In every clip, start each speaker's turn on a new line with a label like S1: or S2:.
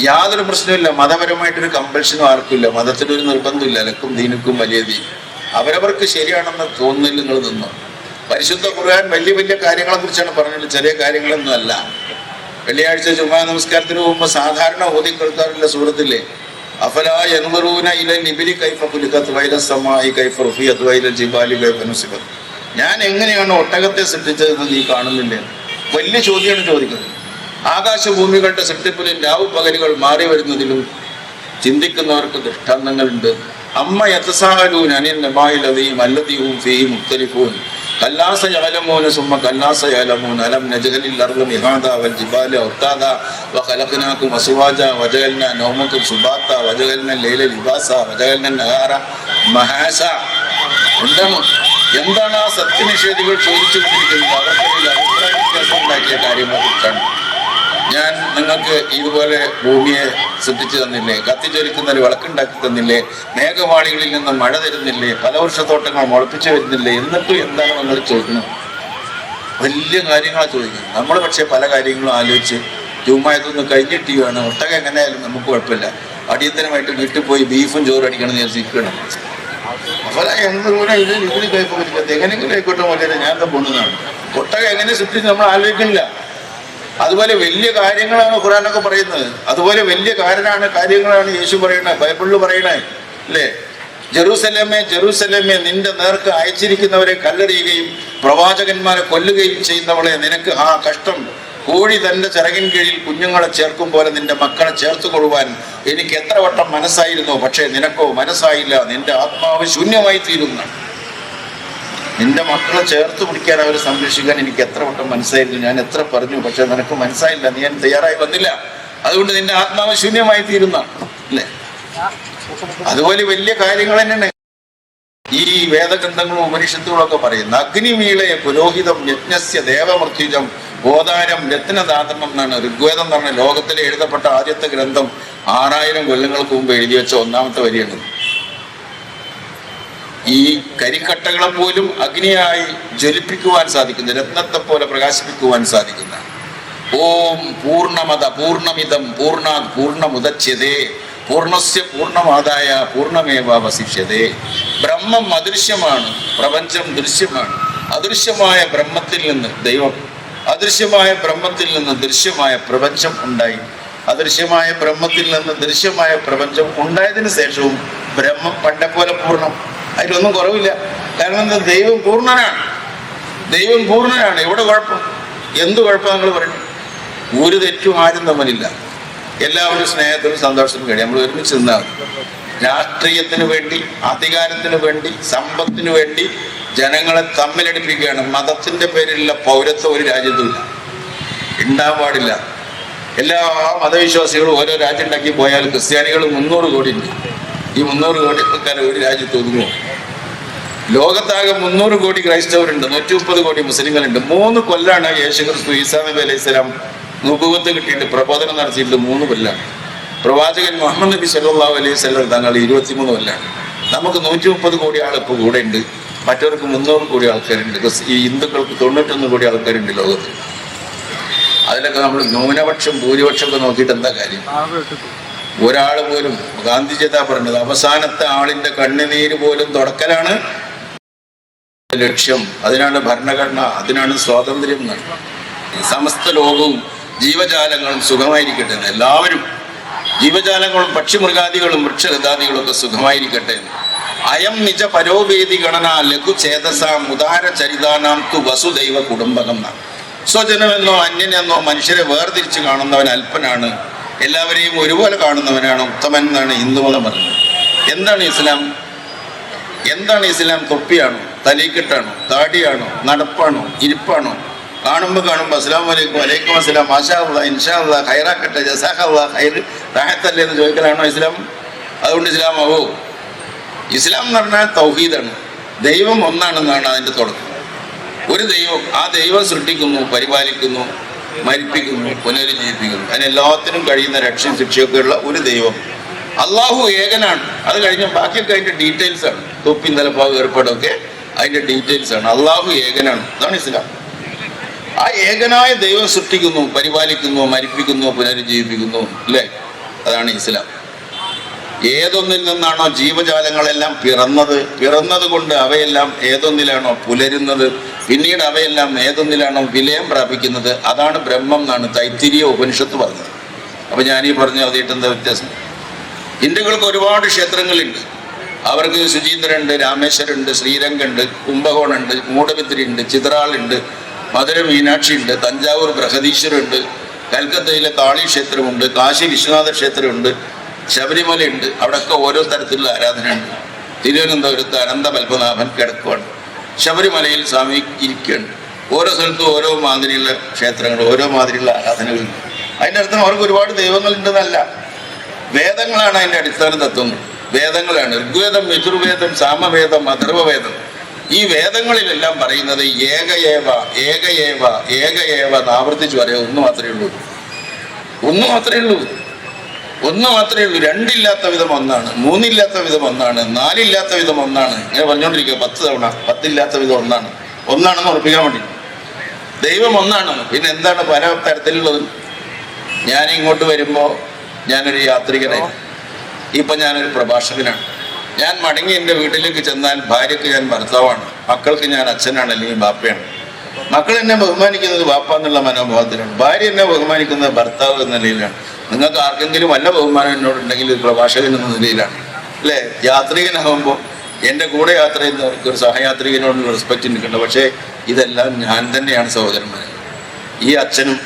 S1: യാതൊരു പ്രശ്നമില്ല. മതപരമായിട്ടൊരു കമ്പൽഷനും ആർക്കില്ല, മതത്തിനൊരു നിർബന്ധമില്ല. ലക്കും ദീനുക്കും വലിയ ദീൻ. അവരവർക്ക് ശരിയാണെന്ന് തോന്നുന്നില്ല. നിങ്ങൾ നിന്നോ. പരിശുദ്ധ ഖുർആൻ വലിയ വലിയ കാര്യങ്ങളെ കുറിച്ചാണ് പറഞ്ഞത്, ചെറിയ കാര്യങ്ങളൊന്നും അല്ല. വെള്ളിയാഴ്ച ജുമാ നമസ്കാരത്തിന് പോകുമ്പോൾ സാധാരണ ഓതി കേൾക്കാറില്ല സൂറത്തില്ലേ, അഫലാ യൻദുറൂന ഇലൽ ഇബ്ലി കൈഫ ഖുലിഖത് വഇല സമാഇ കൈഫ റുഫിയത് വഇല ജിബാലി കൈഫ നുസിബത്. ഞാൻ എങ്ങനെയാണ് ഒട്ടകത്തെ സൃഷ്ടിച്ചതെന്ന് നീ കാണുന്നില്ലേ? വലിയ ചോദ്യമാണ് ചോദിക്കുന്നത്. ആകാശഭൂമികളുടെ സൃഷ്ടിപ്പിലും രാവു പകലുകൾ മാറി വരുന്നതിലും ചിന്തിക്കുന്നവർക്ക് ദൃഷ്ടാന്തങ്ങളുണ്ട്. അമ്മ യതസാഅലൂന അനിൻ നബാഇൽ അദീം അല്ലദീ ഹും ഫീഹി മുഖ്തലിഫൂൻ കല്ലാ സയഅലമൂന സുമ്മ കല്ലാ സയഅലമൂൻ അലം നജ്അലിൽ അർള മിഹാദ വൽ ജിബാല ഔതാദ വഖലഖനാകും അസ്വാജ വജഅൽനാ നൗമകും സുബാത വജഅൽനാ ലൈല ലിബാസ വജഅൽനാ നഹാറ മഹാസ. എന്താണ് ആ സത്യനിഷേധികൾ ചോദിച്ചുകൊണ്ടിരിക്കുന്നത്? അവർക്കിടയിൽ അഭിപ്രായ വ്യത്യാസം ഉണ്ടാക്കിയ കാര്യങ്ങളെ കുറിച്ചാണ്. ഞാൻ നിങ്ങൾക്ക് ഇതുപോലെ ഭൂമിയെ സൃഷ്ടിച്ചു തന്നില്ലേ, കത്തിച്ചൊലിക്കുന്ന ഒരു വിളക്കുണ്ടാക്കി തന്നില്ലേ, മേഘമാളികളിൽ നിന്ന് മഴ തരുന്നില്ലേ, ഫലവൃക്ഷത്തോട്ടങ്ങൾ മുളപ്പിച്ചു വരുന്നില്ലേ, എന്നിട്ടും എന്താണ് നിങ്ങൾ ചോദിക്കുന്നത്? വലിയ കാര്യങ്ങളാണ് ചോദിക്കുന്നത്. നമ്മൾ പക്ഷേ പല കാര്യങ്ങളും ആലോചിച്ച് ജുമായതൊന്നും കഴിഞ്ഞിട്ടിയാണ്. ഒട്ടകം എങ്ങനെയായാലും നമുക്ക് കുഴപ്പമില്ല, അടിയന്തരമായിട്ട് വീട്ടിൽ പോയി ബീഫും ചോറും അടിക്കണം എന്ന് വിചാരിക്കണം. അപ്പോൾ എന്തുകൂടെ ഇത് ഇതിന് കൈപ്പറ്റില്ല, എങ്ങനെയെങ്കിലും ആയിക്കോട്ടെ പോലെ ഞാൻ പോകുന്നതാണ്. ഒട്ടകം എങ്ങനെ സൃഷ്ടിച്ച് നമ്മൾ ആലോചിക്കുന്നില്ല. അതുപോലെ വലിയ കാര്യങ്ങളാണ് ഖുർആനൊക്കെ പറയുന്നത്. അതുപോലെ വലിയ കാര്യങ്ങളാണ് യേശു പറയണത്, ബൈബിളിൽ പറയണേ അല്ലേ? ജെറൂസലേമേ ജെറൂസലേമേ, നിന്റെ നേർക്ക് അയച്ചിരിക്കുന്നവരെ കല്ലെറിയുകയും പ്രവാചകന്മാരെ കൊല്ലുകയും ചെയ്യുന്നവളെ, നിനക്ക് ആ കഷ്ടം. കോഴി തന്റെ ചിറകിൻ കീഴിൽ കുഞ്ഞുങ്ങളെ ചേർക്കും പോലെ നിന്റെ മക്കളെ ചേർത്ത് കൊള്ളുവാൻ എനിക്ക് എത്ര വട്ടം മനസ്സായിരുന്നു, പക്ഷേ നിനക്കോ മനസ്സായില്ല. നിന്റെ ആത്മാവ് ശൂന്യമായി തീരുന്ന. നിന്റെ മക്കളെ ചേർത്ത് പിടിക്കാൻ, അവരെ സംരക്ഷിക്കാൻ എനിക്ക് എത്ര വട്ടം മനസ്സായിരുന്നു, ഞാൻ എത്ര പറഞ്ഞു, പക്ഷെ നിനക്ക് മനസ്സായില്ല, നീ ഞാൻ തയ്യാറായി വന്നില്ല. അതുകൊണ്ട് നിന്റെ ആത്മാവ് ശൂന്യമായി തീരുന്ന അല്ലേ? അതുപോലെ വലിയ കാര്യങ്ങൾ തന്നെയാണ് ഈ വേദഗ്രന്ഥങ്ങളും ഉപനിഷത്തുകളും ഒക്കെ പറയുന്നത്. അഗ്നിമീളയ പുരോഹിതം യജ്ഞസ്യ ദേവമൃത്യുജം ഗോദാരം രത്നദാതമം എന്നാണ് ഋഗ്വേദം എന്ന് പറഞ്ഞ ലോകത്തിലെ എഴുതപ്പെട്ട ആദ്യത്തെ ഗ്രന്ഥം. 6000 കൊല്ലങ്ങൾക്ക് മുമ്പ് എഴുതി വെച്ച ഒന്നാമത്തെ വരിയാണ്. ഈ കരിക്കട്ടകളെ പോലും അഗ്നിയായി ജ്വലിപ്പിക്കുവാൻ സാധിക്കുന്ന, രത്നത്തെ പോലെ പ്രകാശിപ്പിക്കുവാൻ സാധിക്കുന്ന ഓം പൂർണ്ണമത പൂർണ്ണമിതം പൂർണ്ണാത് പൂർണ്ണമുദച്യതേ പൂർണ്ണസ്യ പൂർണ്ണമാദായ പൂർണ്ണമേവാവശിഷ്യതേ. ബ്രഹ്മം അദൃശ്യമാണ്, പ്രപഞ്ചം ദൃശ്യമാണ്. അദൃശ്യമായ ബ്രഹ്മത്തിൽ നിന്ന് ദൈവം, അദൃശ്യമായ ബ്രഹ്മത്തിൽ നിന്ന് ദൃശ്യമായ പ്രപഞ്ചം ഉണ്ടായി. അദൃശ്യമായ ബ്രഹ്മത്തിൽ നിന്ന് ദൃശ്യമായ പ്രപഞ്ചം ഉണ്ടായതിനു ശേഷവും ബ്രഹ്മം പണ്ടേ പോലെ പൂർണ്ണം, അതിലൊന്നും കുറവില്ല. കാരണം എന്താ? ദൈവം പൂർണ്ണനാണ്. ദൈവം പൂർണ്ണനാണ്. എവിടെ കുഴപ്പം? എന്ത് കുഴപ്പം നിങ്ങൾ പറയണം? ഒരു തെറ്റും ആരും തമ്മിലില്ല. എല്ലാവരും സ്നേഹത്തിനും സന്തോഷത്തിനും കഴിയും. നമ്മൾ ഒരുമിച്ച് നിന്നാൽ രാഷ്ട്രീയത്തിന് വേണ്ടി, അധികാരത്തിന് വേണ്ടി, സമ്പത്തിന് വേണ്ടി ജനങ്ങളെ തമ്മിലടിപ്പിക്കുകയാണ്. മതത്തിന്റെ പേരിലുള്ള പൗരത്വം ഒരു രാജ്യത്തുമില്ല, ഉണ്ടാകാൻ പാടില്ല. എല്ലാ മതവിശ്വാസികളും ഓരോ രാജ്യം ഉണ്ടാക്കി പോയാൽ ക്രിസ്ത്യാനികൾ 300 കോടി ഉണ്ട്. ഈ 300 കോടി ആൾക്കാർ ഒരു രാജ്യത്ത് ഒതുങ്ങുമോ? ലോകത്താകെ 300 കോടി ക്രൈസ്തവരുണ്ട്, 130 കോടി മുസ്ലിങ്ങളുണ്ട്. 3 കൊല്ലാണ് യേശുക്രിസ്തു ഈസാ നബി അലൈഹി സ്വലാം നുബുവത്ത് കിട്ടിയിട്ട് പ്രബോധനം നടത്തിയിട്ട് 3 കൊല്ലാണ്. പ്രവാചകൻ മുഹമ്മദ് നബി സല്ലല്ലാഹു അലൈഹി വസല്ലം തങ്ങൾ 23 കൊല്ലാണ്. നമുക്ക് 130 കോടി ആൾ ഇപ്പോൾ കൂടെ ഉണ്ട്. മറ്റവർക്ക് 300 കോടി ആൾക്കാരുണ്ട്. ഈ ഹിന്ദുക്കൾക്ക് 91 കോടി ആൾക്കാരുണ്ട് ലോകത്ത്. അതിലൊക്കെ നമ്മൾ ന്യൂനപക്ഷം ഭൂരിപക്ഷം ഒക്കെ നോക്കിയിട്ട് എന്താ കാര്യം? ഒരാൾ പോലും, ഗാന്ധിജിതാ പറഞ്ഞത്, അവസാനത്തെ ആളിന്റെ കണ്ണുനീര് പോലും തുടക്കലാണ് ലക്ഷ്യം. അതിനാണ് ഭരണഘടന, അതിനാണ് സ്വാതന്ത്ര്യം എന്നാണ്. സമസ്ത ലോകവും ജീവജാലങ്ങളും സുഖമായിരിക്കട്ടെ, എല്ലാവരും ജീവജാലങ്ങളും പക്ഷിമൃഗാദികളും വൃക്ഷലതാദികളും ഒക്കെ സുഖമായിരിക്കട്ടെ. അയം നിജ പരോവേദി ഗണന ലഘുചേതസാം ഉദാര ചരിതാനാം തു വസുദൈവ കുടുംബകം എന്നാണ്. സ്വജനമെന്നോ അന്യനെന്നോ മനുഷ്യരെ വേർതിരിച്ച് കാണുന്നവൻ അല്പനാണ്, എല്ലാവരെയും ഒരുപോലെ കാണുന്നവനാണ് ഉത്തമൻ എന്നാണ് ഹിന്ദുമതം പറയുന്നത്. എന്താണ് ഇസ്ലാം? എന്താണ് ഇസ്ലാം? തൊപ്പിയാണോ? തലീക്കെട്ടാണോ? താടിയാണോ? നടപ്പാണോ? ഇരിപ്പാണോ? കാണുമ്പോൾ അസ്സലാമു അലൈക്കും, വലൈക്കും അസ്സലാം, മാഷാ അല്ലാഹ്, ഇൻഷാ അല്ലാഹ്, ഖൈറാക്കട്ടെ, ജസാഖല്ലാഹ് ഖൈർ, റാഹത്തല്ലേ എന്ന് ചോദിക്കലാണോ ഇസ്ലാം? അതുകൊണ്ട് ഇസ്ലാം ആവോ? ഇസ്ലാം എന്ന് പറഞ്ഞാൽ തൗഹീദാണ്. ദൈവം ഒന്നാണെന്നാണ് അതിൻ്റെ തുടക്കം. ഒരു ദൈവം, ആ ദൈവം സൃഷ്ടിക്കുന്നു, പരിപാലിക്കുന്നു, മരിപ്പിക്കുന്നു, പുനരുജ്ജീവിപ്പിക്കുന്നു. അതിനെല്ലാത്തിനും കഴിയുന്ന രക്ഷയും ശിക്ഷയൊക്കെ ഉള്ള ഒരു ദൈവം. അള്ളാഹു ഏകനാണ്. അത് കഴിഞ്ഞ ബാക്കിയൊക്കെ അതിൻ്റെ ഡീറ്റെയിൽസ് ആണ്. തൊപ്പി നിലപ്പാവ് ഏർപ്പാടൊക്കെ അതിൻ്റെ ഡീറ്റെയിൽസ് ആണ്. അള്ളാഹു ഏകനാണ്. അതാണ് ഇസ്ലാം. ആ ഏകനായ ദൈവം സൃഷ്ടിക്കുന്നു, പരിപാലിക്കുന്നു, മരിപ്പിക്കുന്നു, പുനരുജ്ജീവിപ്പിക്കുന്നു അല്ലേ? അതാണ് ഇസ്ലാം. ഏതൊന്നിൽ നിന്നാണോ ജീവജാലങ്ങളെല്ലാം പിറന്നത് കൊണ്ട് അവയെല്ലാം ഏതൊന്നിലാണോ പുലരുന്നത്, പിന്നീട് അവയെല്ലാം ഏതൊന്നിലാണോ വിലയം പ്രാപിക്കുന്നത്, അതാണ് ബ്രഹ്മം എന്നാണ് തൈത്തിരീയ ഉപനിഷത്ത് പറഞ്ഞത്. അപ്പൊ ഞാനീ പറഞ്ഞ അതിട്ട് എന്താ വ്യത്യാസം? ഹിന്ദുക്കൾക്ക് ഒരുപാട് ക്ഷേത്രങ്ങളുണ്ട്. അവർക്ക് ശുചീന്ദ്രനുണ്ട്, രാമേശ്വരുണ്ട്, ശ്രീരംഗുണ്ട്, കുംഭകോണുണ്ട്, മൂടബിദ്രിയുണ്ട്, ചിത്രാളുണ്ട്, മധുര മീനാക്ഷി ഉണ്ട്, തഞ്ചാവൂർ ബൃഹദീശ്വരുണ്ട്, കൽക്കത്തയിലെ കാളി ക്ഷേത്രമുണ്ട്, കാശി വിശ്വനാഥ ക്ഷേത്രമുണ്ട്, ശബരിമലയുണ്ട്. അവിടെയൊക്കെ ഓരോ തരത്തിലുള്ള ആരാധനയുണ്ട്. തിരുവനന്തപുരത്ത് അനന്ത പത്മനാഭൻ കിടക്കുവാണ്, ശബരിമലയിൽ സ്വാമി ഇരിക്കുകയാണ്. ഓരോ സ്ഥലത്തും ഓരോ മാതിരിയുള്ള ക്ഷേത്രങ്ങൾ, ഓരോ മാതിരിയുള്ള ആരാധനകളുണ്ട്. അതിൻ്റെ അർത്ഥം അവർക്ക് ഒരുപാട് ദൈവങ്ങളുണ്ടെന്നല്ല, വേദങ്ങളാണ് അതിൻ്റെ അടിസ്ഥാന തത്വം. വേദങ്ങളാണ് ഋഗ്വേദം, യജുർവേദം, സാമവേദം, അഥർവവേദം. ഈ വേദങ്ങളിലെല്ലാം പറയുന്നത് ഏകയേവ ഏകയേവ ഏകയേവ എന്ന് ആവർത്തിച്ച് പറയാം. ഒന്ന് മാത്രമേ ഉള്ളൂ, രണ്ടില്ലാത്ത വിധം ഒന്നാണ്, മൂന്നില്ലാത്ത വിധം ഒന്നാണ്, നാലില്ലാത്ത വിധം ഒന്നാണ്. ഇങ്ങനെ പറഞ്ഞുകൊണ്ടിരിക്കുക 10 തവണ. 10 ഇല്ലാത്ത വിധം ഒന്നാണെന്ന് ഉറപ്പിക്കാൻ വേണ്ടി. ദൈവം ഒന്നാണ്. പിന്നെ എന്താണ് പല തരത്തിലുള്ളത്? ഞാൻ ഇങ്ങോട്ട് വരുമ്പോൾ ഞാനൊരു യാത്രികനായിരുന്നു, ഇപ്പം ഞാനൊരു പ്രഭാഷകനാണ്. ഞാൻ മടങ്ങി എൻ്റെ വീട്ടിലേക്ക് ചെന്നാൽ ഭാര്യയ്ക്ക് ഞാൻ ഭർത്താവാണ്, മക്കൾക്ക് ഞാൻ അച്ഛനാണ് അല്ലെങ്കിൽ ബാപ്പയാണ്. മക്കൾ എന്നെ ബഹുമാനിക്കുന്നത് ബാപ്പ എന്നുള്ള മനോഭാവത്തിലാണ്, ഭാര്യ എന്നെ ബഹുമാനിക്കുന്നത് ഭർത്താവ് എന്ന നിലയിലാണ്. നിങ്ങൾക്ക് ആർക്കെങ്കിലും വല്ല ബഹുമാനം എന്നോടുണ്ടെങ്കിൽ ഒരു പ്രഭാഷകൻ എന്ന നിലയിലാണ്, അല്ലേ? യാത്രികനാകുമ്പോൾ എൻ്റെ കൂടെ യാത്ര ചെയ്യുന്നവർക്ക് ഒരു സഹയാത്രികനോടുള്ള റെസ്പെക്റ്റ് എനിക്കുണ്ട്. പക്ഷേ ഇതെല്ലാം ഞാൻ തന്നെയാണ് സഹോദരന്മാരെ. ഈ അച്ഛനും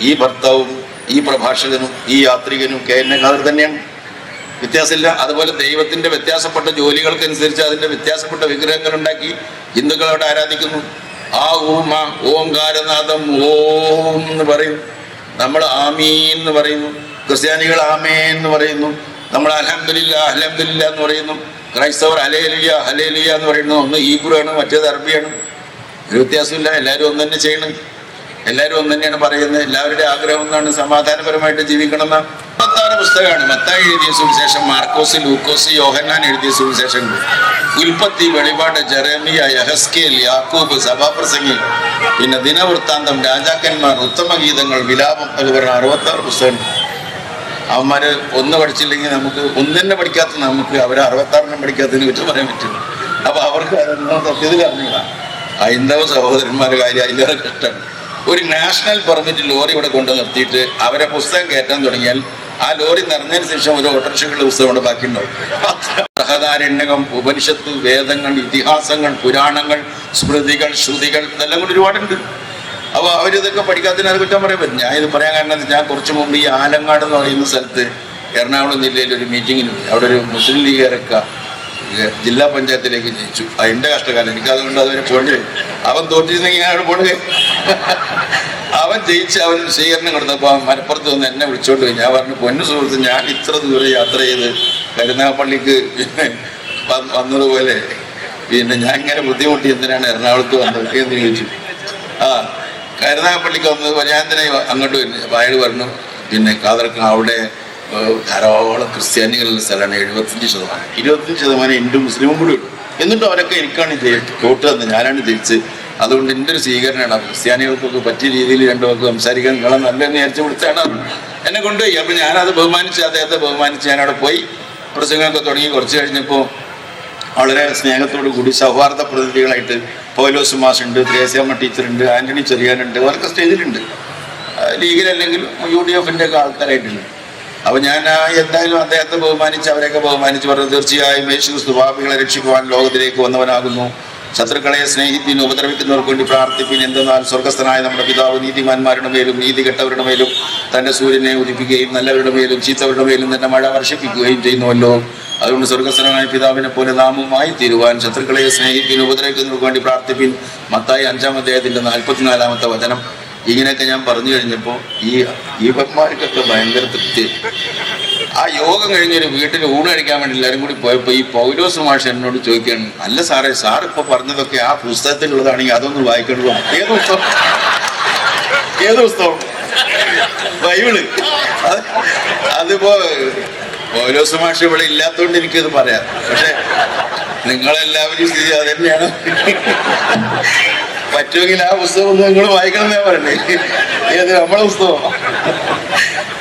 S1: ഈ ഭർത്താവും ഈ പ്രഭാഷകനും ഈ യാത്രികനും ഒക്കെ എന്നെ ഖാദർ തന്നെയാണ്, വ്യത്യാസമില്ല. അതുപോലെ ദൈവത്തിന്റെ വ്യത്യാസപ്പെട്ട ജോലികൾക്കനുസരിച്ച് അതിന്റെ വ്യത്യാസപ്പെട്ട വിഗ്രഹങ്ങൾ ഉണ്ടാക്കി ഹിന്ദുക്കൾ അവിടെ ആരാധിക്കുന്നു. ആ ഓംകാരനാഥം ഓം എന്ന് പറയും, നമ്മൾ ആമീൻ എന്ന് പറയുന്നു, ക്രിസ്ത്യാനികൾ ആമേൻ എന്ന് പറയുന്നു, നമ്മൾ അൽഹംദുലില്ലാ അൽഹംദുലില്ലാ എന്ന് പറയുന്നു, ക്രൈസ്തവർ ഹല്ലേലൂയ ഹല്ലേലൂയ എന്ന് പറയുന്നു. ഒന്ന് ഹീബ്രു ആണ്, മറ്റേത് അറബിയാണ്. ഒരു വ്യത്യാസമില്ല, എല്ലാവരും ഒന്ന് തന്നെ ചെയ്യണം, എല്ലാവരും ഒന്ന് തന്നെയാണ് പറയുന്നത്. എല്ലാവരുടെ ആഗ്രഹം ഒന്നാണ്, സമാധാനപരമായിട്ട് ജീവിക്കണം എന്നാണ്. 56 പുസ്തകമാണ് മത്തായി എഴുതിയ സുവിശേഷം, മാർക്കോസ്, ലൂക്കോസ്, യോഹന്നാൻ എഴുതിയ സുവിശേഷങ്ങൾ, ഉൽപ്പത്തി, വെളിപാട്, ജെറേമിയ, യഹസ്കേൽ, യാക്കൂബ്, സഭാപ്രസംഗി, പിന്നെ ദിനവൃത്താന്തം, രാജാക്കന്മാർ, ഉത്തമഗീതങ്ങൾ, വിലാപം എന്ന് പറഞ്ഞ 66 പുസ്തകം. അവന്മാര് ഒന്ന് പഠിച്ചില്ലെങ്കിൽ നമുക്ക് ഒന്ന് തന്നെ പഠിക്കാത്ത നമുക്ക് അവർ 66 പഠിക്കാത്തതിന് കുറ്റം പറയാൻ പറ്റില്ല. അപ്പൊ അവർക്ക് അതൊന്നും സത്യത്തിൽ അറിഞ്ഞില്ല. ഹൈന്ദവ സഹോദരന്മാരുടെ കാര്യം അതിലേറെ കഷ്ടമാണ്. ഒരു നാഷണൽ പെർമിറ്റ് ലോറി ഇവിടെ കൊണ്ട് നിർത്തിയിട്ട് അവരെ പുസ്തകം കയറ്റാൻ തുടങ്ങിയാൽ ആ ലോറി നിറഞ്ഞതിന് ശേഷം ഒരു ഓട്ടോറിക്ഷകളുടെ പുസ്തകം കൊണ്ട് ബാക്കിയുണ്ടാവും. ബൃഹദാരണ്യകം, ഉപനിഷത്ത്, വേദങ്ങൾ, ഇതിഹാസങ്ങൾ, പുരാണങ്ങൾ, സ്മൃതികൾ, ശ്രുതികൾ, ഇതെല്ലാം കൂടി ഒരുപാടുണ്ട്. അപ്പോൾ അവരിതൊക്കെ പഠിക്കാത്തതിന് അത് കുറ്റം പറയാൻ പറ്റും. ഞാൻ ഇത് പറയാൻ കാരണം ഞാൻ കുറച്ച് മുമ്പ് ഈ ആലങ്ങാട് എന്ന് പറയുന്ന സ്ഥലത്ത് എറണാകുളം ജില്ലയിൽ ഒരു മീറ്റിങ്ങിന് പോയി. അവിടെ ഒരു മുസ്ലിം ലീഗുകാരൊക്കെ ജില്ലാ പഞ്ചായത്തിലേക്ക് ജയിച്ചു. അതിൻ്റെ കഷ്ടകാലം എനിക്കതുകൊണ്ട് അതുവരെ പോകേണ്ടി വരും. അവൻ തോറ്റിരുന്നെങ്കിൽ ഞാൻ അവിടെ പോകണേ. അവൻ ജയിച്ച് അവൻ സ്വീകരണം കൊടുത്തപ്പോൾ മലപ്പുറത്ത് വന്ന് എന്നെ വിളിച്ചോണ്ട് പോയി. ഞാൻ പറഞ്ഞു, പൊന്നു സുഹൃത്ത്, ഞാൻ ഇത്ര ദൂരെ യാത്ര ചെയ്ത് കരുനാഗപ്പള്ളിക്ക് പിന്നെ വന്നതുപോലെ പിന്നെ ഞാൻ ഇങ്ങനെ ബുദ്ധിമുട്ടി എന്തിനാണ് എറണാകുളത്ത് വന്നത് എന്ന് ചോദിച്ചു. കരുനാഗപ്പള്ളിക്ക് വന്നത് ഞാൻ എന്തിനാ അങ്ങോട്ട് വരുന്നത്? അപ്പോൾ അയാൾ പറഞ്ഞു, പിന്നെ ഖാദർക്ക് അവിടെ ധാരാളം ക്രിസ്ത്യാനികളുള്ള സ്ഥലമാണ്, 75%. 25% ഹിന്ദു മുസ്ലിമും കൂടി ഉണ്ട്. എന്നിട്ടും അവരൊക്കെ എനിക്കാണ് വോട്ട് തന്നത്, ഞാനാണ് ജയിച്ച്. അതുകൊണ്ട് എൻ്റെ ഒരു സ്വീകരണമാണ്. ക്രിസ്ത്യാനികൾക്കൊക്കെ പറ്റിയ രീതിയിൽ രണ്ടു പേർക്ക് സംസാരിക്കാൻ നിങ്ങളെ നല്ലതെന്ന് വിചാരിച്ച് വിളിച്ചാണ് എന്നെ കൊണ്ടുപോയി. അപ്പം ഞാനത് ബഹുമാനിച്ച്, അദ്ദേഹത്തെ ബഹുമാനിച്ച് ഞാനവിടെ പോയി പ്രസംഗമൊക്കെ തുടങ്ങി. കുറച്ച് കഴിഞ്ഞപ്പോൾ വളരെ സ്നേഹത്തോടു കൂടി സൗഹാർദ്ദ പ്രതിനിധികളായിട്ട് പൗലോസ് മാഷുണ്ട്, ത്രേസ്യാമ്മ ടീച്ചറുണ്ട്, ആന്റണി ചെറിയാനുണ്ട്, അവരൊക്കെ സ്റ്റേജിലുണ്ട്. ലീഗിലല്ലെങ്കിലും UDF-ന്റെ ഒക്കെ ആൾക്കാരായിട്ടുണ്ട്. അപ്പൊ ഞാൻ എന്തായാലും അദ്ദേഹത്തെ ബഹുമാനിച്ച് അവരെയൊക്കെ ബഹുമാനിച്ച് പറഞ്ഞു, തീർച്ചയായും യേശുക്രിസ്തു പാപികളെ രക്ഷിക്കുവാൻ ലോകത്തിലേക്ക് വന്നവനാകുന്നു, ശത്രുക്കളെ സ്നേഹിപ്പിന് ഉപദ്രവിക്കുന്നവർക്ക് വേണ്ടി പ്രാർത്ഥിപ്പിൻ. എന്തെന്നാൽ സ്വർഗസ്ഥനായ നമ്മുടെ പിതാവ് നീതിമാന്മാരുടെ മേലും നീതി കെട്ടവരുടെ മേലും തന്റെ സൂര്യനെ ഉദിപ്പിക്കുകയും നല്ലവരുടെ മേലും ചീത്തവരുടെ മേലും തന്നെ മഴ വർഷിപ്പിക്കുകയും ചെയ്യുന്നുവല്ലോ. അതുകൊണ്ട് സ്വർഗസ്ഥനായ പിതാവിനെ പോലെ നാമുമായി തീരുവാൻ ശത്രുക്കളെ സ്നേഹിപ്പിന് ഉപദ്രവിക്കുന്നവർക്ക് വേണ്ടി പ്രാർത്ഥിപ്പിൻ. മത്തായി 5-ാം അധ്യായത്തിന്റെ 44-ാമത്തെ വചനം. ഇങ്ങനെയൊക്കെ ഞാൻ പറഞ്ഞു കഴിഞ്ഞപ്പോൾ ഈ ഭക്തന്മാർക്കൊക്കെ ഭയങ്കര തൃപ്തി. ആ യോഗം കഴിഞ്ഞൊരു വീട്ടിൽ ഊണ് കഴിക്കാൻ വേണ്ടി എല്ലാവരും കൂടി പോയപ്പോൾ ഈ പൗലോസ് മാഷ് എന്നോട് ചോദിക്കുകയാണ്, അല്ല സാറേ, സാർ ഇപ്പോൾ പറഞ്ഞതൊക്കെ ആ പുസ്തകത്തിലുള്ളതാണെങ്കിൽ അതൊന്ന് വായിക്കണോ? ഏത് പുസ്തകം? ബൈബിള്. അതിപ്പോ പൗലോസ് മാഷ് ഇവിടെ ഇല്ലാത്തതുകൊണ്ട് എനിക്കിത് പറയാം. പക്ഷെ നിങ്ങളെല്ലാവരും സ്ഥിതി അത് തന്നെയാണ്. പറ്റുമെങ്കിൽ ആ പുസ്തകം ഒന്ന് നിങ്ങൾ വായിക്കണം എന്നേ പറയണ്ടേ. ഏത് നമ്മളെ പുസ്തകം?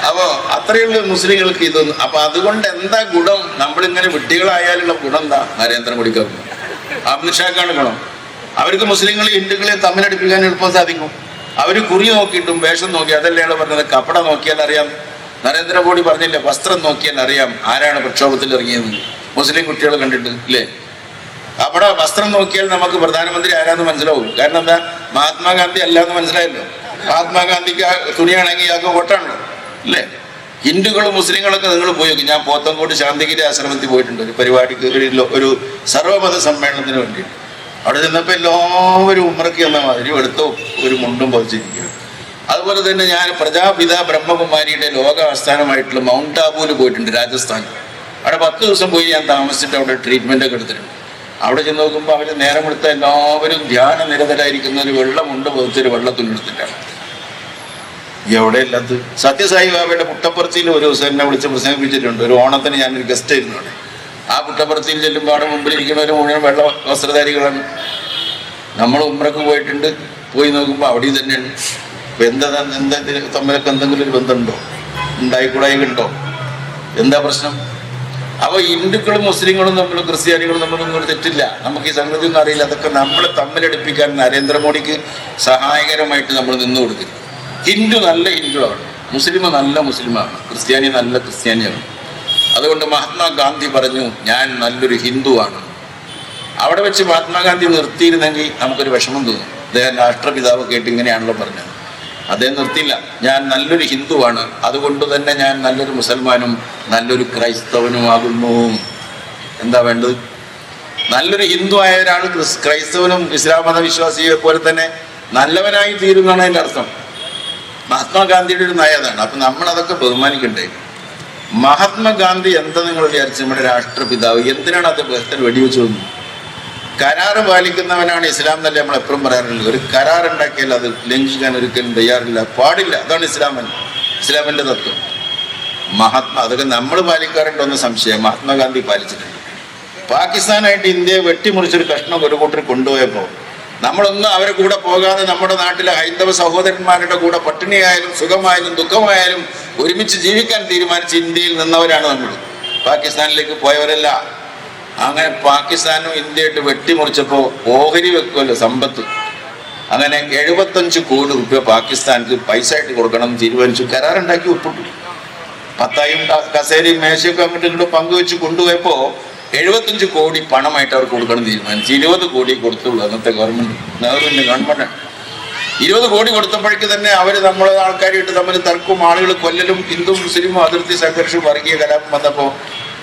S1: അപ്പോ അത്രയുള്ള മുസ്ലിങ്ങൾക്ക് ഇതൊന്നും. അപ്പൊ അതുകൊണ്ട് എന്താ ഗുണം? നമ്മളിങ്ങനെ വിഡ്ഢികളായാലുള്ള ഗുണം എന്താ? നരേന്ദ്രമോദിക്ക് അമിത്ഷാക്കാണ് ഗുണം. അവർക്ക് മുസ്ലിങ്ങളെയും ഹിന്ദുക്കളെയും തമ്മിലടിപ്പിക്കാൻ എളുപ്പം സാധിക്കും. അവർ കുറി നോക്കിയിട്ടും വേഷം നോക്കി, അതല്ലാണ് പറഞ്ഞത്. കപ്പട നോക്കിയാൽ അറിയാം. നരേന്ദ്രമോദി പറഞ്ഞില്ലേ, വസ്ത്രം നോക്കിയാൽ അറിയാം ആരാണ് പ്രക്ഷോഭത്തിൽ ഇറങ്ങിയത്. മുസ്ലിം കുട്ടികൾ കണ്ടിട്ട് ഇല്ലേ? അവിടെ വസ്ത്രം നോക്കിയാൽ നമുക്ക് പ്രധാനമന്ത്രി ആരാന്ന് മനസ്സിലാവും. കാരണം എന്താ? മഹാത്മാഗാന്ധി അല്ലാന്ന് മനസ്സിലായല്ലോ. മഹാത്മാഗാന്ധിക്ക് തുണിയാണെങ്കിൽ ഇയാൾക്ക് വോട്ടാണല്ലോ അല്ലേ? ഹിന്ദുക്കളും മുസ്ലിങ്ങളൊക്കെ നിങ്ങൾ പോയി നോക്കി. ഞാൻ പോത്തൻകോട് ശാന്തിഗിരി ആശ്രമത്തിൽ പോയിട്ടുണ്ട് ഒരു പരിപാടിക്ക്, ഒരു സർവ്വമത സമ്മേളനത്തിന് വേണ്ടിയിട്ട്. അവിടെ ചെന്നപ്പോൾ എല്ലാവരും ഉമ്രയ്ക്ക് എന്ന മാതിരി എടുത്തോ ഒരു മുണ്ടും പൊതിച്ചിരിക്കുക. അതുപോലെ തന്നെ ഞാൻ പ്രജാപിത ബ്രഹ്മകുമാരിയുടെ ലോക ആസ്ഥാനമായിട്ടുള്ള മൗണ്ട് ആബുവിൽ പോയിട്ടുണ്ട്, രാജസ്ഥാൻ. അവിടെ 10 ദിവസം പോയി ഞാൻ താമസിച്ചിട്ട് അവിടെ ട്രീറ്റ്മെൻ്റ് ഒക്കെ എടുത്തിട്ടുണ്ട്. അവിടെ ചെന്ന് നോക്കുമ്പോൾ അവർ നേരം എടുത്ത എല്ലാവരും ധ്യാന നിരതരായിരിക്കുന്ന ഒരു വെള്ളമുണ്ട് പൊതിച്ചൊരു വെള്ളത്തുണ്ടെടുത്തിട്ടാണ്. എവിടെയില്ലാത്ത സത്യസായി ബാബയുടെ പുട്ടപ്പുറത്തിയിൽ ഒരു ദിവസം എന്നെ വിളിച്ച് പ്രസംഗിപ്പിച്ചിട്ടുണ്ട്. ഒരു ഓണത്തിന് ഞാനൊരു ഗസ്റ്റ് ആയിരുന്നു അവിടെ. ആ പുട്ടപ്പുറത്തിൽ ചെല്ലുമ്പോൾ അവിടെ മുമ്പിലിരിക്കുന്നവർ മുഴുവൻ വെള്ള വസ്ത്രധാരികളാണ്. നമ്മൾ ഉമ്രക്ക് പോയിട്ടുണ്ട്, പോയി നോക്കുമ്പോൾ അവിടെയും തന്നെയാണ്. ഇപ്പം എന്താ തമ്മിലൊക്കെ എന്തെങ്കിലും ഒരു ബന്ധമുണ്ടോ? ഉണ്ടായിക്കൂടായിക്കുണ്ടോ? എന്താ പ്രശ്നം? അപ്പോൾ ഹിന്ദുക്കളും മുസ്ലിങ്ങളും തമ്മിലും ക്രിസ്ത്യാനികളും തമ്മിലൊന്നും ഒരു തെറ്റില്ല. നമുക്ക് ഈ സംഗതി ഒന്നും അറിയില്ല. അതൊക്കെ നമ്മൾ തമ്മിലടിപ്പിക്കാൻ നരേന്ദ്രമോദിക്ക് സഹായകരമായിട്ട് നമ്മൾ നിന്നു കൊടുക്കരുത്. ഹിന്ദു നല്ല ഹിന്ദുവാണ്, മുസ്ലിം നല്ല മുസ്ലിമാണ്, ക്രിസ്ത്യാനി നല്ല ക്രിസ്ത്യാനിയാണ്. അതുകൊണ്ട് മഹാത്മാഗാന്ധി പറഞ്ഞു ഞാൻ നല്ലൊരു ഹിന്ദുവാണ്. അവിടെ വെച്ച് മഹാത്മാഗാന്ധി നിർത്തിയിരുന്നെങ്കിൽ നമുക്കൊരു വിഷമം തോന്നും. അദ്ദേഹം രാഷ്ട്രപിതാവ് കേട്ട് ഇങ്ങനെയാണല്ലോ പറഞ്ഞത്. അദ്ദേഹം നിർത്തിയില്ല. ഞാൻ നല്ലൊരു ഹിന്ദുവാണ്, അതുകൊണ്ട് തന്നെ ഞാൻ നല്ലൊരു മുസൽമാനും നല്ലൊരു ക്രൈസ്തവനുമാകുന്നു. എന്താ വേണ്ടത്? നല്ലൊരു ഹിന്ദു ആയ ഒരാൾ ക്രൈസ്തവനും ഇസ്ലാം മതവിശ്വാസിയെ പോലെ തന്നെ നല്ലവനായി തീരുന്നതാണ് അതിൻ്റെ അർത്ഥം. മഹാത്മാഗാന്ധിയുടെ ഒരു നയതാണ്. അപ്പം നമ്മളതൊക്കെ ബഹുമാനിക്കണ്ടേ? മഹാത്മാഗാന്ധി എന്താ നിങ്ങൾ വിചാരിച്ചു? നമ്മുടെ രാഷ്ട്രപിതാവ്. എന്തിനാണ് അദ്ദേഹത്തിന് വെടിവെച്ചു വന്നു? കരാറ് പാലിക്കുന്നവനാണ് ഇസ്ലാം എന്നല്ലേ നമ്മൾ എപ്പോഴും പറയാറുള്ളത്. ഒരു കരാർ ഉണ്ടാക്കിയാൽ അത് ലംഘിക്കാൻ ഒരിക്കലും തയ്യാറില്ല, പാടില്ല. അതാണ് ഇസ്ലാമിൻ്റെ തത്വം. അതൊക്കെ നമ്മൾ പാലിക്കാറുണ്ടോ എന്ന് സംശയം. മഹാത്മാഗാന്ധി പാലിച്ചിട്ടുണ്ട്. പാകിസ്ഥാനായിട്ട് ഇന്ത്യയെ വെട്ടിമുറിച്ചൊരു കഷ്ണം ഒരു കൂട്ടർ കൊണ്ടുപോയപ്പോൾ നമ്മളൊന്നും അവരെ കൂടെ പോകാതെ നമ്മുടെ നാട്ടിലെ ഹൈന്ദവ സഹോദരന്മാരുടെ കൂടെ പട്ടിണിയായാലും സുഖമായാലും ദുഃഖമായാലും ഒരുമിച്ച് ജീവിക്കാൻ തീരുമാനിച്ച് ഇന്ത്യയിൽ നിന്നവരാണ് നമ്മൾ. പാകിസ്ഥാനിലേക്ക് പോയവരല്ല. അങ്ങനെ പാകിസ്ഥാനും ഇന്ത്യയായിട്ട് വെട്ടിമുറിച്ചപ്പോൾ ഓഹരി വെക്കുമല്ലോ സമ്പത്ത്. അങ്ങനെ 75 കോടി റുപ്യ പാകിസ്ഥാനിക്ക് പൈസ ആയിട്ട് കൊടുക്കണം എന്ന് തീരുമാനിച്ചു. കരാറുണ്ടാക്കി ഒപ്പിട്ടു. പത്തായും കസേരയും മേശയൊക്കെ അങ്ങോട്ട് ഇങ്ങോട്ട് പങ്കുവെച്ച് കൊണ്ടുപോയപ്പോൾ 75 കോടി പണമായിട്ട് അവർക്ക് കൊടുക്കണം തീരുമാനിച്ചു. 20 കോടി കൊടുത്തുള്ളൂ അന്നത്തെ ഗവൺമെന്റ്, നെഹ്റുവിൻ്റെ ഗവൺമെന്റ്. 20 കോടി കൊടുത്തപ്പോഴേക്ക് തന്നെ അവർ നമ്മളെ ആൾക്കാരായിട്ട് തമ്മിൽ തർക്കവും ആളുകൾ കൊല്ലലും ഹിന്ദു മുസ്ലിമും അതിർത്തി സംഘർഷവും വർഗീയ കലാപം വന്നപ്പോൾ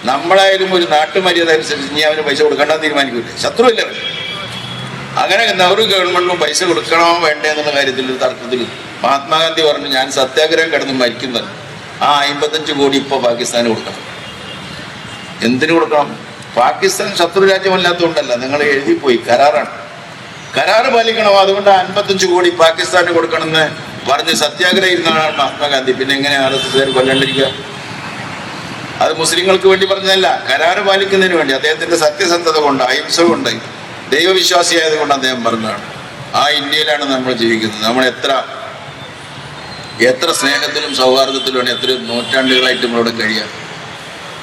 S1: നമ്മളായാലും ഒരു നാട്ടുമര്യാദ അനുസരിച്ച് ഇനി അവന് പൈസ കൊടുക്കണ്ടെന്ന് തീരുമാനിക്കില്ലേ? ശത്രുവല്ലേ അവർ. അങ്ങനെ നെഹ്റു ഗവൺമെന്റിനും പൈസ കൊടുക്കണോ വേണ്ടേ എന്നുള്ള കാര്യത്തിൽ ഒരു തർക്കത്തിൽ മഹാത്മാഗാന്ധി പറഞ്ഞു ഞാൻ സത്യാഗ്രഹം കിടന്ന് മരിക്കുന്നത്. ആ 55 കോടി ഇപ്പോൾ പാകിസ്ഥാന് കൊടുക്കണം. എന്തിനു കൊടുക്കണം? പാകിസ്ഥാൻ ശത്രു രാജ്യമല്ലാത്തതുകൊണ്ടല്ല, നിങ്ങൾ എഴുതിപ്പോയി. കരാറാണ്, കരാറ് പാലിക്കണം. അതുകൊണ്ട് 55 കോടി പാകിസ്ഥാന് കൊടുക്കണമെന്ന് പറഞ്ഞ് സത്യാഗ്രഹം ഇരുന്നാണ് മഹാത്മാഗാന്ധി. പിന്നെ എങ്ങനെ RSS കൊല്ലാണ്ടിരിക്കുക? അത് മുസ്ലിങ്ങൾക്ക് വേണ്ടി പറഞ്ഞതല്ല, കരാറ് പാലിക്കുന്നതിന് വേണ്ടി. അദ്ദേഹത്തിന്റെ സത്യസന്ധത കൊണ്ട്, അഹിംസ കൊണ്ട്, ദൈവവിശ്വാസിയായത് കൊണ്ട് അദ്ദേഹം പറഞ്ഞതാണ്. ആ ഇന്ത്യയിലാണ് നമ്മൾ ജീവിക്കുന്നത്. നമ്മൾ എത്ര സ്നേഹത്തിലും സൗഹാർദ്ദത്തിലുമാണ് എത്ര നൂറ്റാണ്ടുകളായിട്ട് നമ്മളിവിടെ കഴിയുക.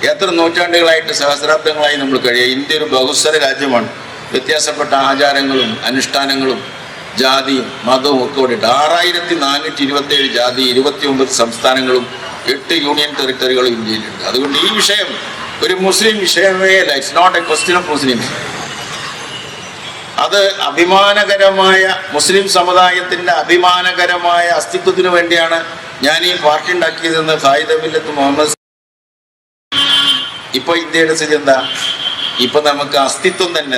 S1: എത്ര നൂറ്റാണ്ടുകളായിട്ട് സഹസ്രാബ്ദങ്ങളായി നമ്മൾ കഴിയുക. ഇന്ത്യ ഒരു ബഹുസ്വര രാജ്യമാണ്. വ്യത്യാസപ്പെട്ട ആചാരങ്ങളും അനുഷ്ഠാനങ്ങളും ജാതിയും മതവും ഒക്കെ കൂടിയിട്ട് 6427 ജാതി, 29 സംസ്ഥാനങ്ങളും 8 യൂണിയൻ ടെറിട്ടറികളും ഇന്ത്യയിലുണ്ട്. അതുകൊണ്ട് ഈ വിഷയം ഒരു മുസ്ലിം വിഷയമേ അല്ല. It's not a question of Muslims. അത് അഭിമാനകരമായ മുസ്ലിം സമുദായത്തിന്റെ അഭിമാനകരമായ അസ്തിത്വത്തിന് വേണ്ടിയാണ് ഞാൻ ഈ പാർട്ടി ഉണ്ടാക്കിയതെന്ന് ഖായിദ മില്ലത്ത് മുഹമ്മദ്. ഇപ്പൊ ഇന്ത്യയുടെ സ്ഥിതി എന്താ? ഇപ്പൊ നമുക്ക് അസ്തിത്വം തന്നെ,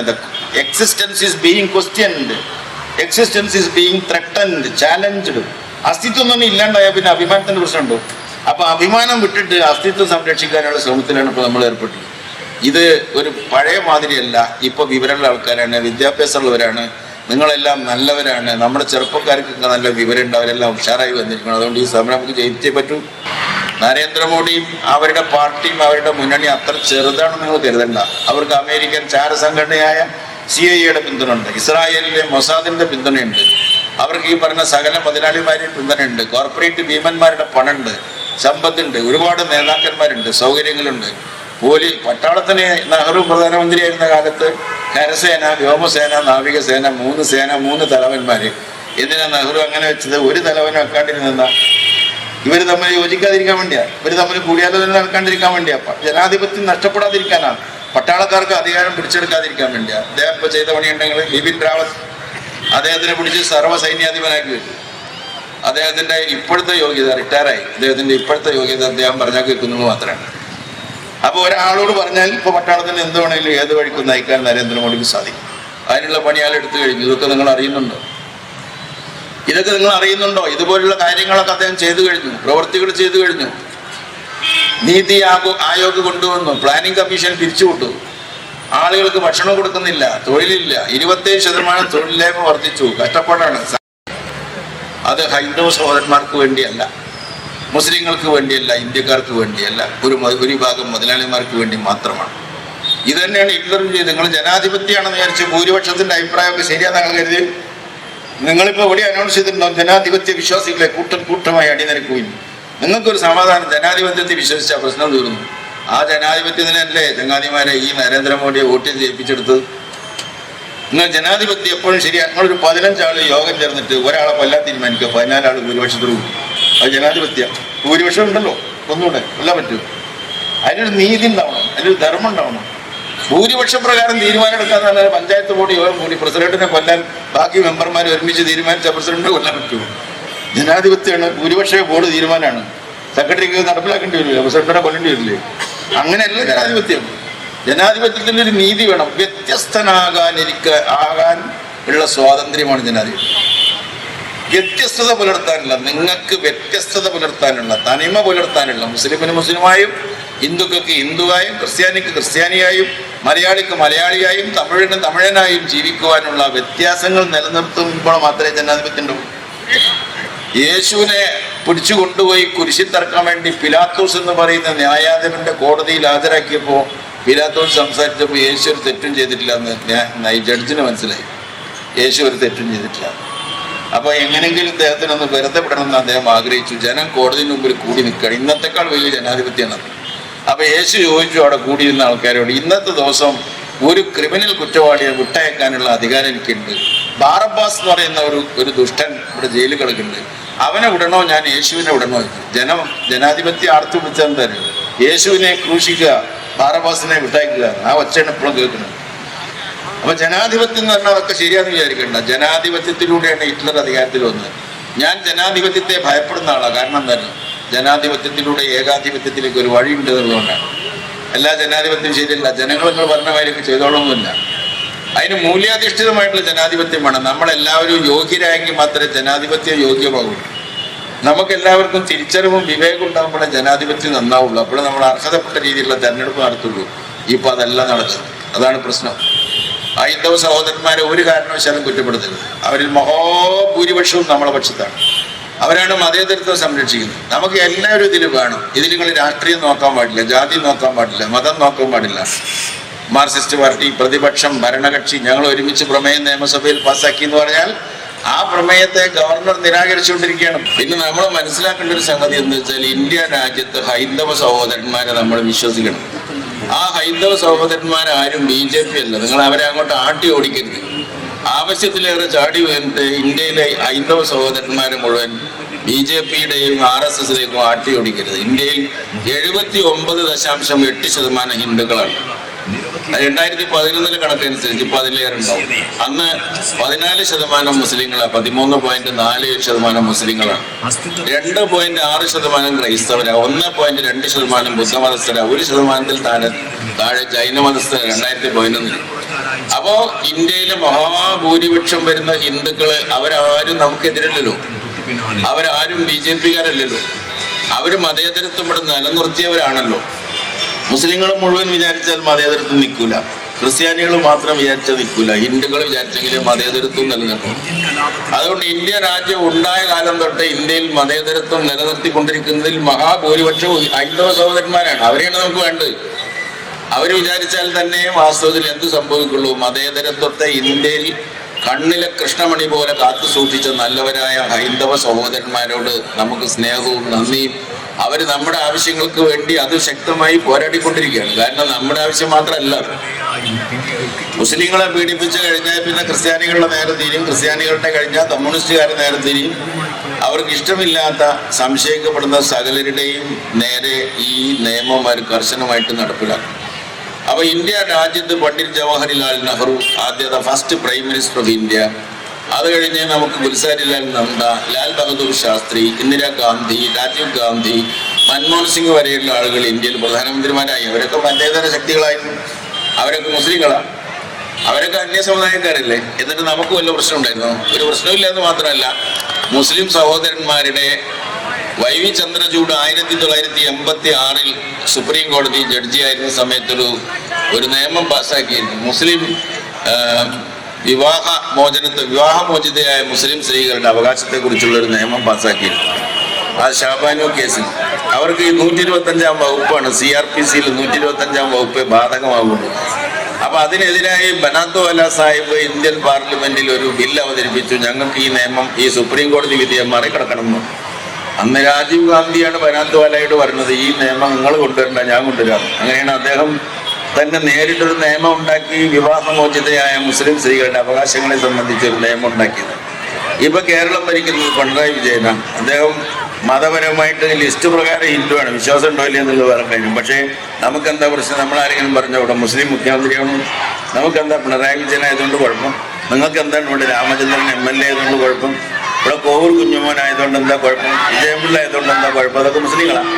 S1: existence is being questioned, existence is being threatened, challenged. അസ്തിത്വം തന്നെ ഇല്ലാണ്ടായാൽ പിന്നെ അഭിമാനത്തിന്റെ പ്രശ്നമുണ്ടോ? അപ്പൊ അഭിമാനം വിട്ടിട്ട് അസ്തിത്വം സംരക്ഷിക്കാനുള്ള ശ്രമത്തിലാണ് ഇപ്പൊ നമ്മൾ ഏർപ്പെട്ടത്. ഇത് ഒരു പഴയ മാതിരിയല്ല. ഇപ്പൊ വിവരമുള്ള ആൾക്കാരാണ്, വിദ്യാഭ്യാസമുള്ളവരാണ്, നിങ്ങളെല്ലാം നല്ലവരാണ്. നമ്മുടെ ചെറുപ്പക്കാർക്കൊക്കെ നല്ല വിവരമുണ്ട്, അവരെല്ലാം ഉഷാറായി വന്നിരിക്കണം. അതുകൊണ്ട് ഈ സമരം നമുക്ക് ജയിച്ചേ പറ്റൂ. നരേന്ദ്രമോദിയും അവരുടെ പാർട്ടിയും അവരുടെ മുന്നണി അത്ര ചെറുതാണെന്ന് നിങ്ങൾ കരുതണ്ട. അവർക്ക് അമേരിക്കൻ ചാരസംഘടനയായ CIA പിന്തുണയുണ്ട്, ഇസ്രായേലിലെ മൊസാദിന്റെ പിന്തുണയുണ്ട്, അവർക്ക് ഈ പറഞ്ഞ സകല മുതലാളിമാരെയും പിന്തുണയുണ്ട്, കോർപ്പറേറ്റ് ഭീമന്മാരുടെ പണമുണ്ട്. സമ്പത്തുണ്ട്, ഒരുപാട് നേതാക്കന്മാരുണ്ട്, സൗകര്യങ്ങളുണ്ട്. പട്ടാളത്തിന് നെഹ്റു പ്രധാനമന്ത്രിയായിരുന്ന കാലത്ത് കരസേന, വ്യോമസേന, നാവികസേന, 3 സേന, 3 തലവന്മാര്. എന്തിനാ നെഹ്റു അങ്ങനെ വെച്ചത്? ഒരു തലവനും വെക്കാണ്ടിരുന്ന ഇവർ തമ്മിൽ യോജിക്കാതിരിക്കാൻ വേണ്ടിയാ, ഇവർ തമ്മിൽ കൂടിയാലോചന നടക്കാണ്ടിരിക്കാൻ വേണ്ടിയാ, ജനാധിപത്യം നഷ്ടപ്പെടാതിരിക്കാനാണ്, പട്ടാളക്കാർക്ക് അധികാരം പിടിച്ചെടുക്കാതിരിക്കാൻ വേണ്ടിയാ. അദ്ദേഹം ഇപ്പൊ ചെയ്ത പണിയുണ്ടെങ്കിൽ ബിപിൻ റാവത്ത് അദ്ദേഹത്തിനെ പിടിച്ച് സർവ്വ സൈന്യാധിപനാക്കി വെച്ചു. അദ്ദേഹത്തിന്റെ ഇപ്പോഴത്തെ യോഗ്യത, റിട്ടയറായി, അദ്ദേഹത്തിന്റെ ഇപ്പോഴത്തെ യോഗ്യത അദ്ദേഹം പറഞ്ഞാൽ കേൾക്കുന്നത് മാത്രമാണ്. അപ്പൊ ഒരാളോട് പറഞ്ഞാൽ ഇപ്പൊ പട്ടാളത്തിന് എന്ത് വേണമെങ്കിലും ഏത് വഴിക്കും നയിക്കാൻ നരേന്ദ്രമോദിക്ക് സാധിക്കും. അതിനുള്ള പണിയാൾ എടുത്തു കഴിഞ്ഞു. ഇതൊക്കെ നിങ്ങൾ അറിയുന്നുണ്ടോ? ഇതുപോലുള്ള കാര്യങ്ങളൊക്കെ അദ്ദേഹം ചെയ്തു കഴിഞ്ഞു, പ്രവൃത്തികൾ ചെയ്തു കഴിഞ്ഞു. നീതി ആയോഗ് കൊണ്ടുവന്നു, പ്ലാനിംഗ് കമ്മീഷൻ പിരിച്ചുവിട്ടു, ആളുകൾക്ക് ഭക്ഷണം കൊടുക്കുന്നില്ല, തൊഴിലില്ല, 27% തൊഴിലില്ലായ്മ വർദ്ധിച്ചു. കഷ്ടപ്പാടാണ്. അത് ഹൈന്ദവ സഹോദരന്മാർക്ക് വേണ്ടിയല്ല, മുസ്ലിങ്ങൾക്ക് വേണ്ടിയല്ല, ഇന്ത്യക്കാർക്ക് വേണ്ടിയല്ല, ഒരു വിഭാഗം മുതലാളിമാർക്ക് വേണ്ടി മാത്രമാണ്. ഇത് തന്നെയാണ് ഹിറ്റ്ലറും ചെയ്തത്. നിങ്ങൾ ജനാധിപത്യമാണെന്ന് വിചാരിച്ച് ഭൂരിപക്ഷത്തിന്റെ അഭിപ്രായമൊക്കെ ശരിയാണെന്ന് കരുതി നിങ്ങളിപ്പോൾ ഇവിടെ അനൗൺസ് ചെയ്തിട്ടുണ്ടോ ജനാധിപത്യ വിശ്വാസികളെ കൂട്ടമായി അണിനിരക്കുകയും. നിങ്ങൾക്കൊരു സമാധാനം, ജനാധിപത്യത്തെ വിശ്വസിച്ച പ്രശ്നം തീർന്നു. ആ ജനാധിപത്യത്തിനല്ലേ ചങ്ങാതിമാരെ ഈ നരേന്ദ്രമോദിയെ വോട്ട് ചെയ്യിപ്പിച്ചെടുത്തത്? നിങ്ങൾ ജനാധിപത്യം എപ്പോഴും ശരിയാ. നിങ്ങളൊരു 15 ആള് യോഗം ചേർന്നിട്ട് ഒരാളെ കൊല്ലാൻ തീരുമാനിക്കുക, 14 ആള് ഭൂരിപക്ഷത്തോട് കൂടും. അത് ജനാധിപത്യം. ഭൂരിപക്ഷം ഉണ്ടല്ലോ, ഒന്നുകൂടെ കൊല്ലാൻ പറ്റുമോ? അതിനൊരു നീതി ഉണ്ടാവണം, അതിനൊരു ധർമ്മം ഉണ്ടാവണം. ഭൂരിപക്ഷ പ്രകാരം തീരുമാനം എടുക്കാന്ന് പഞ്ചായത്ത് ബോർഡ് യോഗം കൂടി പ്രസിഡന്റിനെ കൊല്ലാൻ ബാക്കി മെമ്പർമാർ ഒരുമിച്ച് തീരുമാനിച്ച പ്രസിഡന്റിനെ കൊല്ലാൻ പറ്റുമോ? ജനാധിപത്യമാണ്, ഭൂരിപക്ഷ ബോർഡ് തീരുമാനമാണ്. സെക്രട്ടറിക്ക് നടപ്പിലാക്കേണ്ടി വരില്ല, പ്രസിഡന്റിനെ കൊല്ലേണ്ടി വരില്ലേ? അങ്ങനെയല്ല ജനാധിപത്യം. ജനാധിപത്യത്തിൻ്റെ ഒരു നീതി വേണം. ആകാൻ ഉള്ള സ്വാതന്ത്ര്യമാണ് ജനാധിപത്യം. വ്യത്യസ്തത പുലർത്താനുള്ള, നിങ്ങൾക്ക് വ്യത്യസ്തത പുലർത്താനുള്ള, തനിമ പുലർത്താനുള്ള, മുസ്ലിമിന് മുസ്ലിമായും, ഹിന്ദുക്കൾക്ക് ഹിന്ദുവായും, ക്രിസ്ത്യാനിക്ക് ക്രിസ്ത്യാനിയായും, മലയാളിക്ക് മലയാളിയായും, തമിഴിന് തമിഴനായും ജീവിക്കുവാനുള്ള വ്യത്യാസങ്ങൾ നിലനിർത്തുമ്പോൾ മാത്രമേ ജനാധിപത്യം ഉണ്ടാവൂ. യേശുവിനെ പിടിച്ചു കൊണ്ടുപോയി കുരിശിൽ തറക്കാൻ വേണ്ടി പിലാത്തോസ് എന്ന് പറയുന്ന ന്യായാധിപന്റെ കോടതിയിൽ ഹാജരാക്കിയപ്പോൾ പിലാത്തോസ് സംസാരിച്ചപ്പോൾ യേശു ഒരു തെറ്റും ചെയ്തിട്ടില്ല എന്ന് ജഡ്ജിന് മനസ്സിലായി. യേശു ഒരു തെറ്റും ചെയ്തിട്ടില്ല. അപ്പോൾ എങ്ങനെങ്കിലും അദ്ദേഹത്തിനൊന്ന് വെറുതെ വിടണമെന്ന് അദ്ദേഹം ആഗ്രഹിച്ചു. ജനം കോടതിന് മുമ്പിൽ കൂടി നിൽക്കുകയാണ്. ഇന്നത്തെക്കാൾ വലിയ ജനാധിപത്യമാണ്. അപ്പോൾ യേശു ചോദിച്ചു അവിടെ കൂടിയിരുന്ന ആൾക്കാരോട്, ഇന്നത്തെ ദിവസം ഒരു ക്രിമിനൽ കുറ്റവാളിയെ വിട്ടയക്കാനുള്ള അധികാരം എനിക്കുണ്ട്. ബാറബ്ബാസ് എന്ന് പറയുന്ന ഒരു ദുഷ്ടൻ ഇവിടെ ജയിലിൽ കിടക്കുന്നുണ്ട്, അവനെ വിടണോ ഞാൻ യേശുവിനെ വിടണോ? ജനാധിപത്യം ആർത്തു പിടിച്ചാൽ തരും. യേശുവിനെ ക്രൂശിക്കുക, ബാറബ്ബാസിനെ വിട്ടയക്കുക. ആ ഒച്ചയാണ് ഇപ്പോഴും കേൾക്കുന്നത്. അപ്പൊ ജനാധിപത്യം എന്ന് പറഞ്ഞാൽ അതൊക്കെ ശരിയാന്ന് വിചാരിക്കണ്ട. ജനാധിപത്യത്തിലൂടെയാണ് ഹിറ്റ്ലർ അധികാരത്തിൽ വന്നത്. ഞാൻ ജനാധിപത്യത്തെ ഭയപ്പെടുന്ന ആളാണ്. കാരണം എന്താണ്? ജനാധിപത്യത്തിലൂടെ ഏകാധിപത്യത്തിലേക്ക് ഒരു വഴിയുണ്ട് എന്നുള്ളതുകൊണ്ടാണ്. എല്ലാ ജനാധിപത്യം ശരിയല്ല. ജനങ്ങൾ നിങ്ങൾ പറഞ്ഞ കാര്യമൊക്കെ ചെയ്തോളൊന്നുമില്ല. അതിന് മൂല്യാധിഷ്ഠിതമായിട്ടുള്ള ജനാധിപത്യം വേണം. നമ്മളെല്ലാവരും യോഗ്യരായെങ്കിൽ മാത്രമേ ജനാധിപത്യം യോഗ്യമാകൂ. നമുക്കെല്ലാവർക്കും തിരിച്ചറിവും വിവേകം ഉണ്ടാകുമ്പോഴേ ജനാധിപത്യം നന്നാവുള്ളൂ. അപ്പോഴേ നമ്മൾ അർഹതപ്പെട്ട രീതിയിലുള്ള തെരഞ്ഞെടുപ്പ് നടത്തുള്ളൂ. ഇപ്പം അതല്ല നടക്കുന്നത്. അതാണ് പ്രശ്നം. ഹൈന്ദവ സഹോദരന്മാരെ ഒരു കാരണവശാലും കുറ്റപ്പെടുത്തരുത്. അവരിൽ മഹാഭൂരിപക്ഷവും നമ്മളെ പക്ഷത്താണ്. അവരാണ് മതേതരത്വം സംരക്ഷിക്കുന്നത്. നമുക്ക് എല്ലാവരും ഇതിൽ വേണം. ഇതിൽ നിങ്ങൾ രാഷ്ട്രീയം നോക്കാൻ പാടില്ല, ജാതി നോക്കാൻ പാടില്ല, മതം നോക്കാൻ പാടില്ല. മാർക്സിസ്റ്റ് പാർട്ടി, പ്രതിപക്ഷം, ഭരണകക്ഷി ഞങ്ങൾ ഒരുമിച്ച് പ്രമേയം നിയമസഭയിൽ പാസ്സാക്കി എന്ന് പറഞ്ഞാൽ ആ പ്രമേയത്തെ ഗവർണർ നിരാകരിച്ചുകൊണ്ടിരിക്കുകയാണ്. പിന്നെ നമ്മൾ മനസ്സിലാക്കേണ്ട ഒരു സംഗതി എന്ന് വെച്ചാൽ, ഇന്ത്യ രാജ്യത്ത് ഹൈന്ദവ സഹോദരന്മാരെ നമ്മൾ വിശ്വസിക്കണം. ആ ഹൈന്ദവ സഹോദരന്മാരാരും BJP അല്ല. നിങ്ങൾ അവരെ അങ്ങോട്ട് ആട്ടി ഓടിക്കരുത്. ആവശ്യത്തിലേറെ ചാടി വീണിട്ട് ഇന്ത്യയിലെ ഹൈന്ദവ സഹോദരന്മാരെ മുഴുവൻ BJPയുടെയും RSSലേക്കും ആട്ടി ഓടിക്കരുത്. ഇന്ത്യയിൽ 79.8% ഹിന്ദുക്കളാണ്. 2011 കണക്കനുസരിച്ച് ഇപ്പൊ അതിലേറെ ഉണ്ടാവും. അന്ന് 14% മുസ്ലിങ്ങളാണ്, 13.4% മുസ്ലിങ്ങളാണ്, 2.6% ക്രൈസ്തവരാ, 1.2% ബുദ്ധമതസ്ഥരാ, 1% താഴെ ജൈന മതസ്ഥര 2011. അപ്പോ ഇന്ത്യയിലെ മഹാഭൂരിപക്ഷം വരുന്ന ഹിന്ദുക്കള് അവരാരും നമുക്കെതിരല്ലല്ലോ, അവരാരും BJPക്കാരല്ലല്ലോ, അവര് മതേതരത്വം ഇവിടെ നിലനിർത്തിയവരാണല്ലോ. മുസ്ലിങ്ങൾ മുഴുവൻ വിചാരിച്ചാൽ മതേതരത്വം നിൽക്കൂല, ക്രിസ്ത്യാനികൾ മാത്രം വിചാരിച്ചാൽ നിൽക്കൂല, ഹിന്ദുക്കൾ വിചാരിച്ചെങ്കിലും മതേതരത്വം നിലനിർത്തും. അതുകൊണ്ട് ഇന്ത്യ രാജ്യം ഉണ്ടായ കാലം തൊട്ട് ഇന്ത്യയിൽ മതേതരത്വം നിലനിർത്തിക്കൊണ്ടിരിക്കുന്നതിൽ മഹാഭൂരിപക്ഷവും ഹൈന്ദവ സഹോദരന്മാരാണ്. അവരെയാണ് നമുക്ക് വേണ്ടത്. അവർ വിചാരിച്ചാൽ തന്നെ വാസ്തവത്തിൽ എന്ത് സംഭവിക്കുള്ളൂ? മതേതരത്വത്തെ ഇന്ത്യയിൽ കണ്ണിലെ കൃഷ്ണമണി പോലെ കാത്തു സൂക്ഷിച്ച നല്ലവരായ ഹൈന്ദവ സഹോദരന്മാരോട് നമുക്ക് സ്നേഹവും നന്ദിയും അവർ നമ്മുടെ ആവശ്യങ്ങൾക്ക് വേണ്ടി അത് ശക്തമായി പോരാടിക്കൊണ്ടിരിക്കുകയാണ്. കാരണം നമ്മുടെ ആവശ്യം മാത്രമല്ല, മുസ്ലിങ്ങളെ പീഡിപ്പിച്ചു കഴിഞ്ഞാൽ പിന്നെ ക്രിസ്ത്യാനികളുടെ നേരെ തിരിയും, ക്രിസ്ത്യാനികളുടെ കഴിഞ്ഞാൽ കമ്മ്യൂണിസ്റ്റുകാരുടെ നേരെ തിരിയും. അവർക്ക് ഇഷ്ടമില്ലാത്ത സംശയിക്കപ്പെടുന്ന സകലരുടെയും നേരെ ഈ നിയമം അവർ കർശനമായിട്ട് നടപ്പിലാക്കും. അപ്പോൾ ഇന്ത്യ രാജ്യത്ത് പണ്ഡിറ്റ് ജവഹർലാൽ നെഹ്റു ആദ്യത്തെ first prime minister of India, അത് കഴിഞ്ഞ് നമുക്ക് ഗുൽസാരിലാൽ നന്ദ, ലാൽ ബഹദൂർ ശാസ്ത്രി, ഇന്ദിരാഗാന്ധി, രാജീവ് ഗാന്ധി, മൻമോഹൻ സിംഗ് വരെയുള്ള ആളുകൾ ഇന്ത്യയിൽ പ്രധാനമന്ത്രിമാരായി. അവരൊക്കെ മതേതര ശക്തികളായിരുന്നു, അവരൊക്കെ മുസ്ലിങ്ങളാണ്, അവരൊക്കെ അന്യ സമുദായക്കാരല്ലേ. എന്നിട്ട് നമുക്ക് വല്ല പ്രശ്നം ഉണ്ടായിരുന്നു? ഒരു പ്രശ്നമില്ല എന്ന് മാത്രമല്ല, മുസ്ലിം സഹോദരന്മാരുടെ വൈ.വി. ചന്ദ്രചൂഡ് 1986 സുപ്രീം കോടതി ജഡ്ജിയായിരുന്ന സമയത്തൊരു നിയമം പാസ്സാക്കിയിരുന്നു. മുസ്ലിം വിവാഹമോചിതയായ മുസ്ലിം സ്ത്രീകളുടെ അവകാശത്തെക്കുറിച്ചുള്ള ഒരു നിയമം പാസ്സാക്കിയിരുന്നു. ആ ഷാബാനു കേസിൽ അവർക്ക് ഈ 125-ാം വകുപ്പാണ്, CRPCയിൽ 125-ാം വകുപ്പ് ബാധകമാകുന്നത്. അപ്പൊ അതിനെതിരായി ബനാത്തോല സാഹിബ് ഇന്ത്യൻ പാർലമെന്റിൽ ഒരു ബില്ല് അവതരിപ്പിച്ചു. ഞങ്ങൾക്ക് ഈ നിയമം, ഈ സുപ്രീം കോടതി വിധിയെ മറികടക്കണം. അന്ന് രാജീവ് ഗാന്ധിയാണ് ബനാത്തോലയോട് പറഞ്ഞത്, ഈ നിയമം നിങ്ങൾ കൊണ്ടുവരണ്ട, ഞാൻ കൊണ്ടുവരാം. അങ്ങനെയാണ് അദ്ദേഹം തന്നെ നേരിട്ടൊരു നിയമം ഉണ്ടാക്കി വിവാഹമോചിതയായ മുസ്ലിം സ്ത്രീകളുടെ അവകാശങ്ങളെ സംബന്ധിച്ച് ഒരു നിയമം ഉണ്ടാക്കിയത്. ഇപ്പൊ കേരളം ഭരിക്കുന്നത് പിണറായി വിജയനാണ്. അദ്ദേഹം മതപരമായിട്ട് ലിസ്റ്റ് പ്രകാരം ഹിന്ദുവാണ്, വിശ്വാസം ഉണ്ടോ ഇല്ല എന്നുള്ളത് വേറെ കാര്യം. പക്ഷേ നമുക്കെന്താ പ്രശ്നം? നമ്മളാരെങ്കിലും പറഞ്ഞ ഇവിടെ മുസ്ലിം മുഖ്യമന്ത്രിയാണ്, നമുക്കെന്താ പിണറായി വിജയൻ ആയതുകൊണ്ട് കുഴപ്പം? നിങ്ങൾക്ക് എന്താണ് ഇവിടെ രാമചന്ദ്രൻ MLA ആയതുകൊണ്ട് കുഴപ്പം? ഇവിടെ കോവൂർ കുഞ്ഞുമോൻ ആയതുകൊണ്ട് എന്താ കുഴപ്പം? വിജയപിള്ള ആയതുകൊണ്ട് എന്താ കുഴപ്പം? അതൊക്കെ മുസ്ലിങ്ങളാണ്.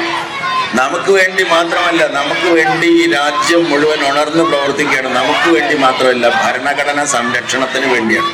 S1: നമുക്ക് വേണ്ടി മാത്രമല്ല, നമുക്ക് വേണ്ടി ഈ രാജ്യം മുഴുവൻ ഉണർന്ന് പ്രവർത്തിക്കുകയാണ്. നമുക്ക് വേണ്ടി മാത്രമല്ല, ഭരണഘടനാ സംരക്ഷണത്തിന് വേണ്ടിയാണ്.